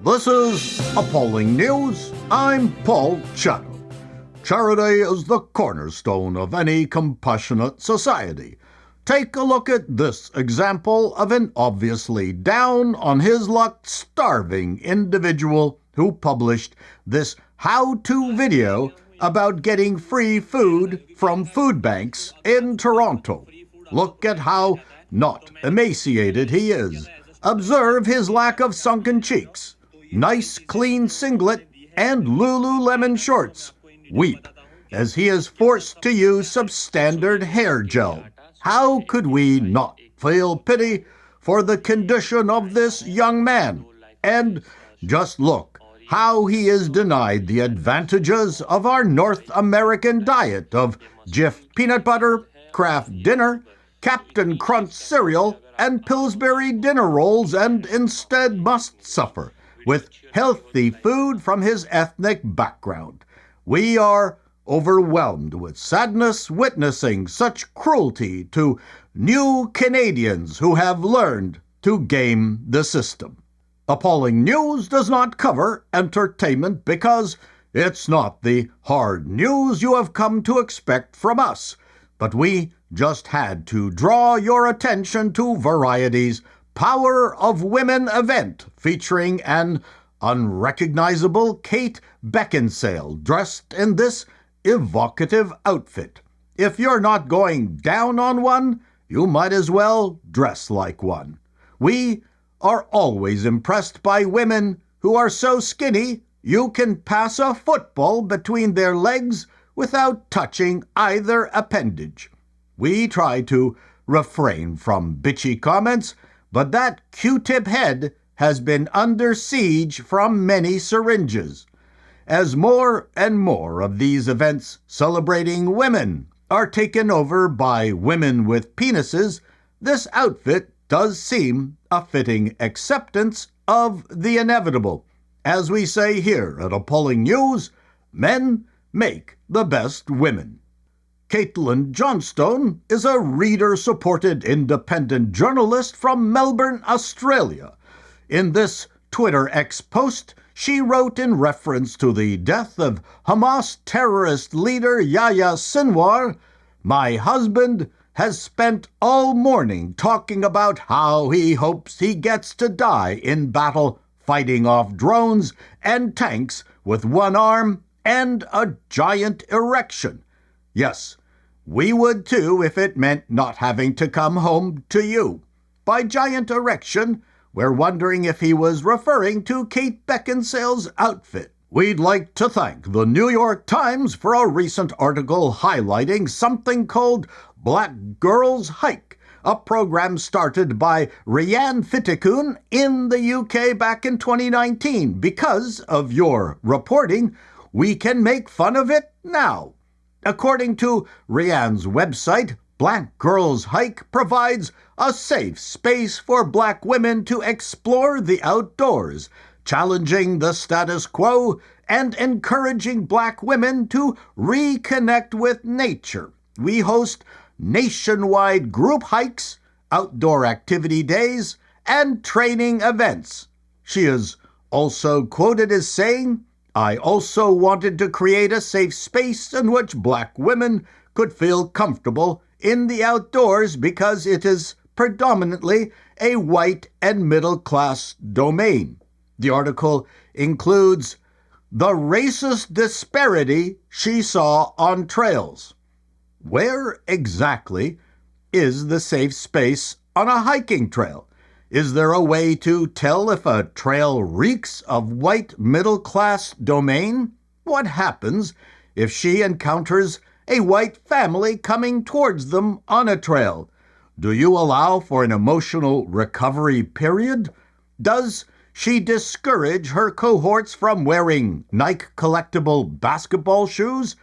This is Appalling News. I'm Paul Chatto. Charity is the cornerstone of any compassionate society. Take a look at this example of an obviously down-on-his-luck starving individual who published this how-to video about getting free food from food banks in Toronto. Look at how not emaciated he is. Observe his lack of sunken cheeks. Nice clean singlet and Lululemon shorts. Weep as he is forced to use substandard hair gel. How could we not feel pity for the condition of this young man? And just look how he is denied the advantages of our North American diet of Jif peanut butter, Kraft dinner, Captain Crunch cereal, and Pillsbury dinner rolls, and instead must suffer with healthy food from his ethnic background. We are overwhelmed with sadness witnessing such cruelty to new Canadians who have learned to game the system. Appalling News does not cover entertainment because it's not the hard news you have come to expect from us. But we just had to draw your attention to Variety's Power of Women event featuring an unrecognizable Kate Beckinsale dressed in this evocative outfit. If you're not going down on one, you might as well dress like one. We are always impressed by women who are so skinny you can pass a football between their legs without touching either appendage. We try to refrain from bitchy comments, but that Q-tip head has been under siege from many syringes. As more and more of these events celebrating women are taken over by women with penises, this outfit does seem a fitting acceptance of the inevitable. As we say here at Appalling News, men make the best women. Caitlin Johnstone is a reader-supported independent journalist from Melbourne, Australia. In this Twitter X post, she wrote in reference to the death of Hamas terrorist leader Yahya Sinwar, "My husband has spent all morning talking about how he hopes he gets to die in battle fighting off drones and tanks with one arm and a giant erection. Yes, we would too if it meant not having to come home to you." By giant erection, we're wondering if he was referring to Kate Beckinsale's outfit. We'd like to thank the New York Times for a recent article highlighting something called Black Girls Hike, a program started by Rianne Fitikun in the UK back in 2019. Because of your reporting, we can make fun of it now. According to Rianne's website, Black Girls Hike provides a safe space for black women to explore the outdoors, challenging the status quo and encouraging black women to reconnect with nature. We host nationwide group hikes, outdoor activity days, and training events. She is also quoted as saying, "I also wanted to create a safe space in which black women could feel comfortable in the outdoors because it is predominantly a white and middle-class domain." The article includes the racist disparity she saw on trails. Where exactly is the safe space on a hiking trail? Is there a way to tell if a trail reeks of white middle-class domain? What happens if she encounters a white family coming towards them on a trail? Do you allow for an emotional recovery period? Does she discourage her cohorts from wearing Nike collectible basketball shoes?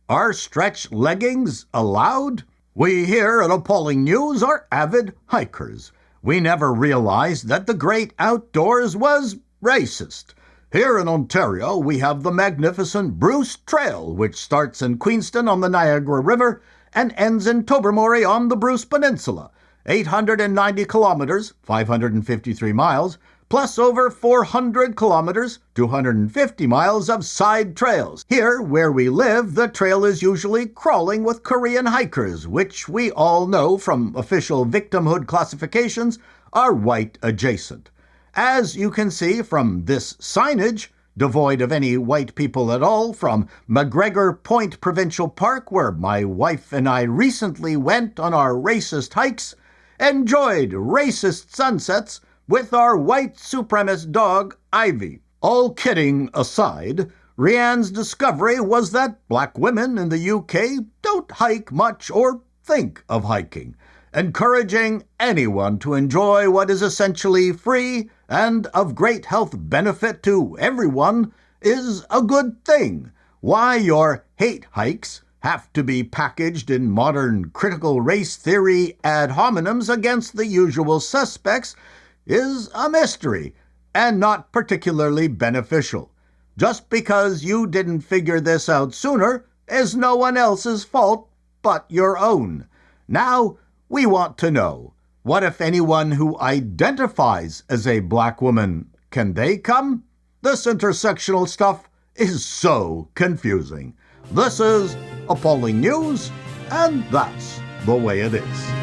Are stretch leggings allowed? We here at Appalling News are avid hikers. We never realized that the great outdoors was racist. Here in Ontario, we have the magnificent Bruce Trail, which starts in Queenston on the Niagara River and ends in Tobermory on the Bruce Peninsula. 890 kilometers, 553 miles, plus over 400 kilometers, 250 miles of side trails. Here, where we live, the trail is usually crawling with Korean hikers, which we all know from official victimhood classifications are white adjacent. As you can see from this signage, devoid of any white people at all, from McGregor Point Provincial Park, where my wife and I recently went on our racist hikes, enjoyed racist sunsets with our white supremacist dog, Ivy. All kidding aside, Rianne's discovery was that black women in the UK don't hike much or think of hiking, encouraging anyone to enjoy what is essentially free and of great health benefit to everyone is a good thing. Why your hate hikes have to be packaged in modern critical race theory ad hominems against the usual suspects is a mystery and not particularly beneficial. Just because you didn't figure this out sooner is no one else's fault but your own. Now, we want to know, what if anyone who identifies as a black woman, can they come? This intersectional stuff is so confusing. This is Appalling News, and that's the way it is.